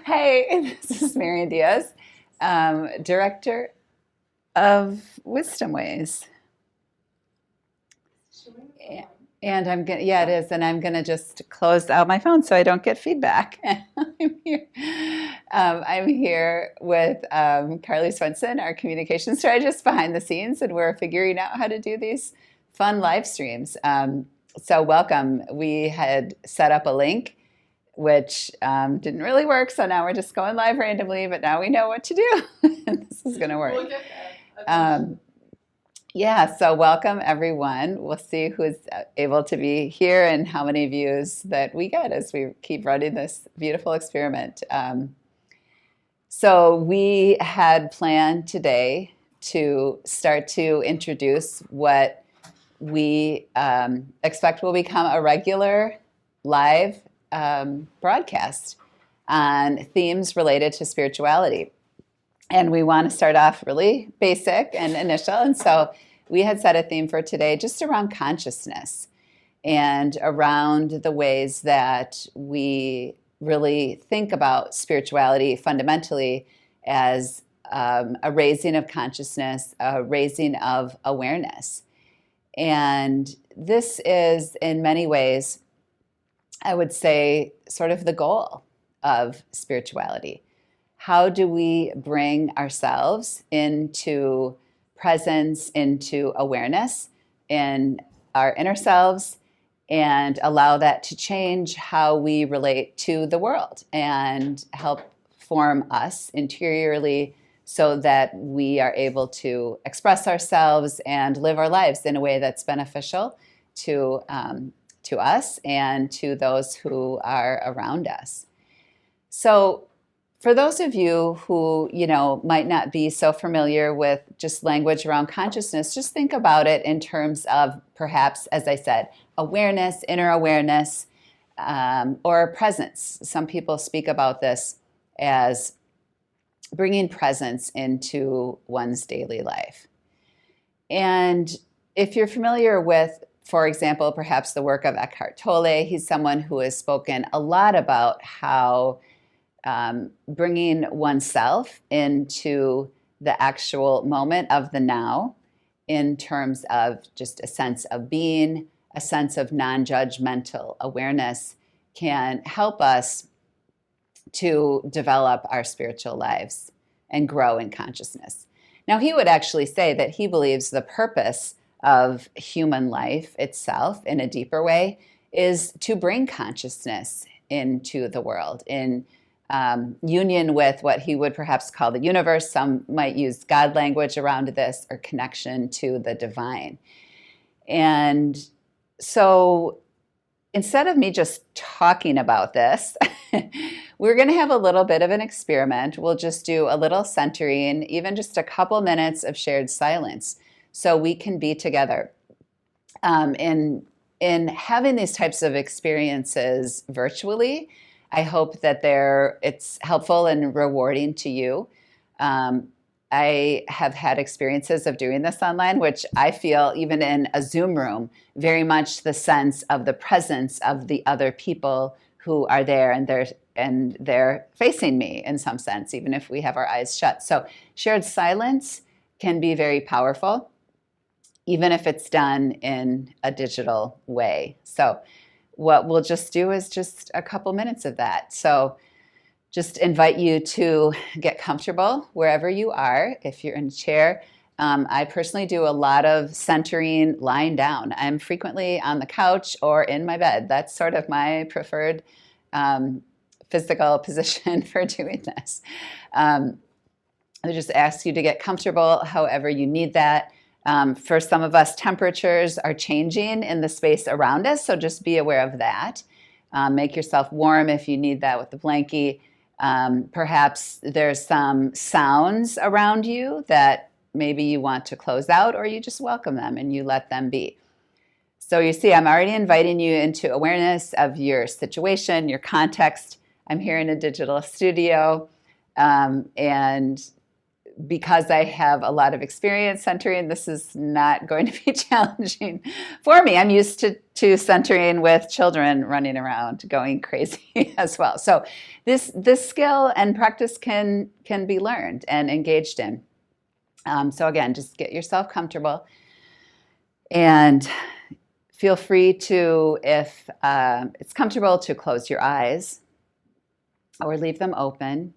Hey, this is Marian Diaz, Director of Wisdom Ways. A- And I'm gonna, yeah, it is, and I'm gonna just close out my phone so I don't get feedback. I'm here with Carly Swenson, our communication strategist behind the scenes, and we're figuring out how to do these fun live streams. So welcome. We had set up a link which didn't really work. So now we're just going live randomly, but now we know what to do. This is going to work. We'll get there. Yeah, so welcome everyone. We'll see who's able to be here and how many views that we get as we keep running this beautiful experiment. So we had planned today to start to introduce what we expect will become a regular live broadcast on themes related to spirituality. And we want to start off really basic and initial. And so we had set a theme for today just around consciousness and around the ways that we really think about spirituality fundamentally as a raising of consciousness, a raising of awareness. And this is in many ways, I would say, sort of the goal of spirituality. How do we bring ourselves into presence, into awareness in our inner selves, and allow that to change how we relate to the world and help form us interiorly so that we are able to express ourselves and live our lives in a way that's beneficial to us and to those who are around us. So for those of you who, might not be so familiar with just language around consciousness, just think about it in terms of perhaps, as I said, awareness, inner awareness, or presence. Some people speak about this as bringing presence into one's daily life. And if you're familiar with, for example, perhaps the work of Eckhart Tolle, he's someone who has spoken a lot about how bringing oneself into the actual moment of the now in terms of just a sense of being, a sense of non-judgmental awareness can help us to develop our spiritual lives and grow in consciousness. Now, he would actually say that he believes the purpose of human life itself in a deeper way is to bring consciousness into the world in union with what he would perhaps call the universe. Some might use God language around this, or connection to the divine. And so instead of me just talking about this, we're going to have a little bit of an experiment. We'll just do a little centering, even just a couple minutes of shared silence, so we can be together. In having these types of experiences virtually, I hope that it's helpful and rewarding to you. I have had experiences of doing this online, which I feel, even in a Zoom room, very much the sense of the presence of the other people who are there, and they're facing me in some sense, even if we have our eyes shut. So shared silence can be very powerful, even if it's done in a digital way. So what we'll just do is just a couple minutes of that. So just invite you to get comfortable wherever you are. If you're in a chair, I personally do a lot of centering lying down. I'm frequently on the couch or in my bed. That's sort of my preferred physical position for doing this. I just ask you to get comfortable however you need that. For some of us, temperatures are changing in the space around us, so just be aware of that. Make yourself warm if you need that with the blankie. Perhaps there's some sounds around you that maybe you want to close out, or you just welcome them and you let them be. So you see, I'm already inviting you into awareness of your situation, your context. I'm here in a digital studio, and because I have a lot of experience centering, this is not going to be challenging for me. I'm used to centering with children running around, going crazy as well. So this skill and practice can be learned and engaged in. So again, just get yourself comfortable and feel free to, if it's comfortable, to close your eyes or leave them open.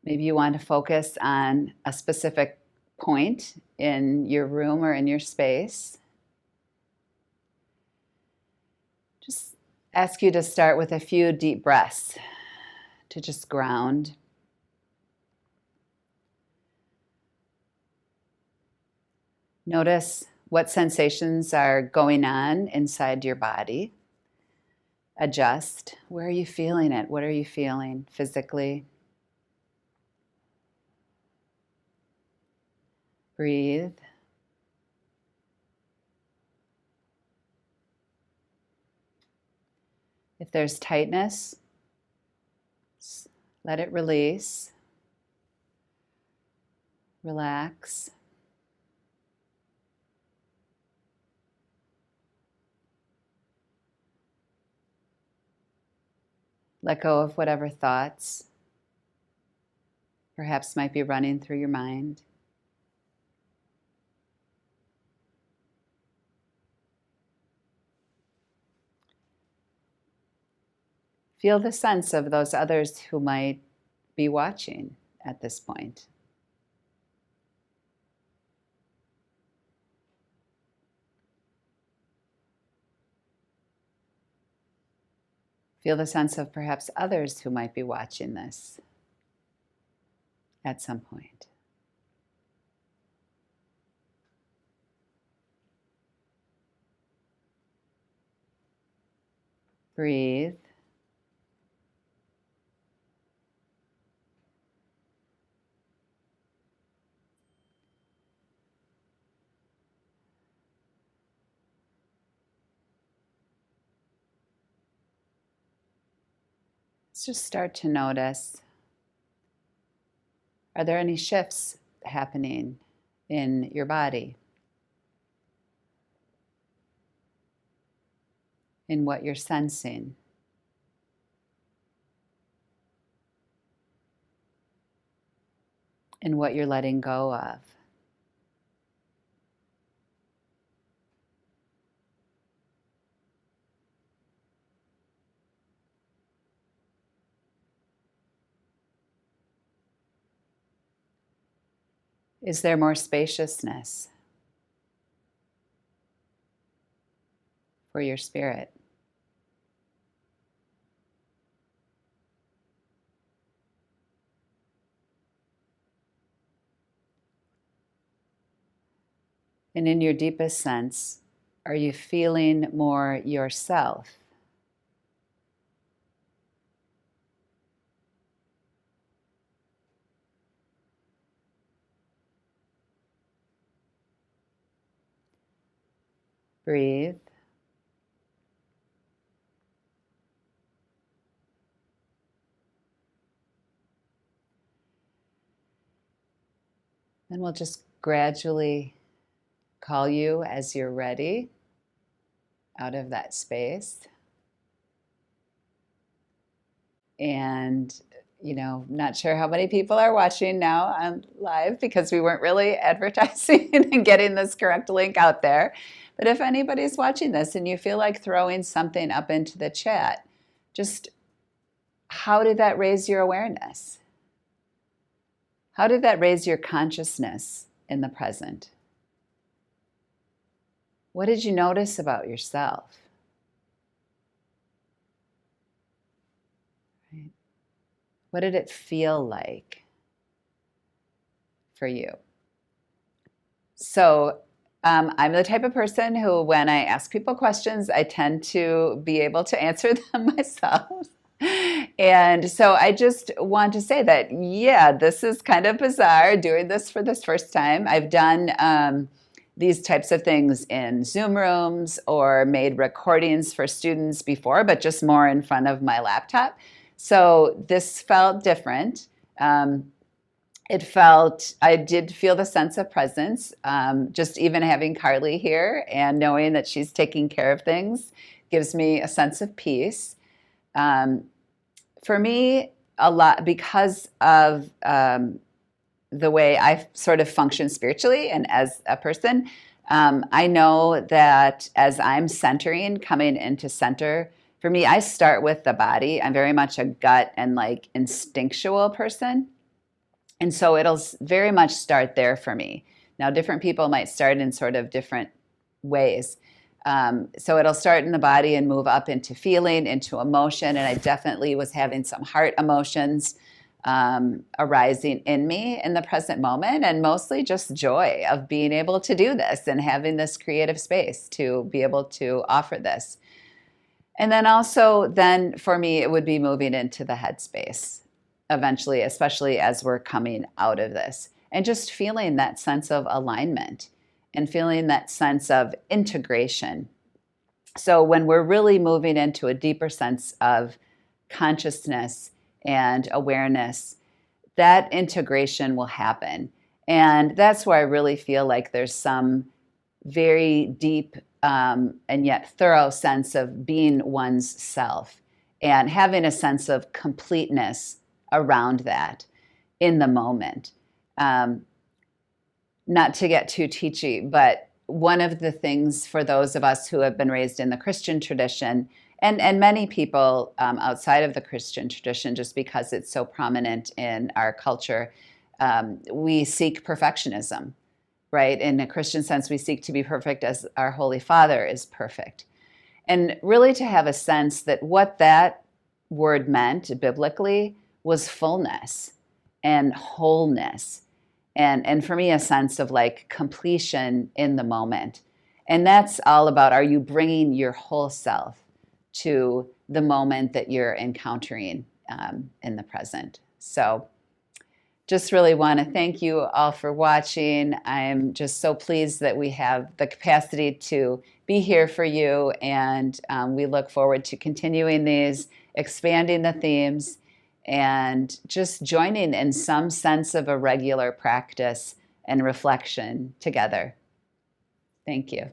Maybe you want to focus on a specific point in your room or in your space. Just ask you to start with a few deep breaths to just ground. Notice what sensations are going on inside your body. Adjust. Where are you feeling it? What are you feeling physically? Breathe. If there's tightness, let it release. Relax. Let go of whatever thoughts perhaps might be running through your mind. Feel the sense of those others who might be watching at this point. Feel the sense of perhaps others who might be watching this at some point. Breathe. Let's just start to notice, are there any shifts happening in your body? In what you're sensing? In what you're letting go of? Is there more spaciousness for your spirit? And in your deepest sense, are you feeling more yourself? Breathe. Then we'll just gradually call you as you're ready out of that space. And, not sure how many people are watching now on live because we weren't really advertising and getting this correct link out there. But if anybody's watching this and you feel like throwing something up into the chat, just how did that raise your awareness? How did that raise your consciousness in the present? What did you notice about yourself? Right? What did it feel like for you? So I'm the type of person who, when I ask people questions, I tend to be able to answer them myself. And so I just want to say that, yeah, this is kind of bizarre doing this for this first time. I've done these types of things in Zoom rooms or made recordings for students before, but just more in front of my laptop. So this felt different. I did feel the sense of presence, just even having Carly here and knowing that she's taking care of things gives me a sense of peace. For me, a lot because of the way I sort of function spiritually and as a person, I know that as I'm centering, coming into center, for me, I start with the body. I'm very much a gut and like instinctual person. And so it'll very much start there for me. Now, different people might start in sort of different ways. So it'll start in the body and move up into feeling, into emotion. And I definitely was having some heart emotions arising in me in the present moment, and mostly just joy of being able to do this and having this creative space to be able to offer this. And then also, then for me, it would be moving into the headspace eventually, especially as we're coming out of this, and just feeling that sense of alignment and feeling that sense of integration. So when we're really moving into a deeper sense of consciousness and awareness, that integration will happen. And that's where I really feel like there's some very deep and yet thorough sense of being one's self and having a sense of completeness around that in the moment. Not to get too teachy, but one of the things for those of us who have been raised in the Christian tradition, and many people outside of the Christian tradition, just because it's so prominent in our culture, we seek perfectionism, right? In a Christian sense, we seek to be perfect as our Holy Father is perfect. And really to have a sense that what that word meant biblically was fullness and wholeness. And for me, a sense of like completion in the moment. And that's all about, are you bringing your whole self to the moment that you're encountering in the present? So just really want to thank you all for watching. I'm just so pleased that we have the capacity to be here for you. And we look forward to continuing these, expanding the themes, and just joining in some sense of a regular practice and reflection together. Thank you.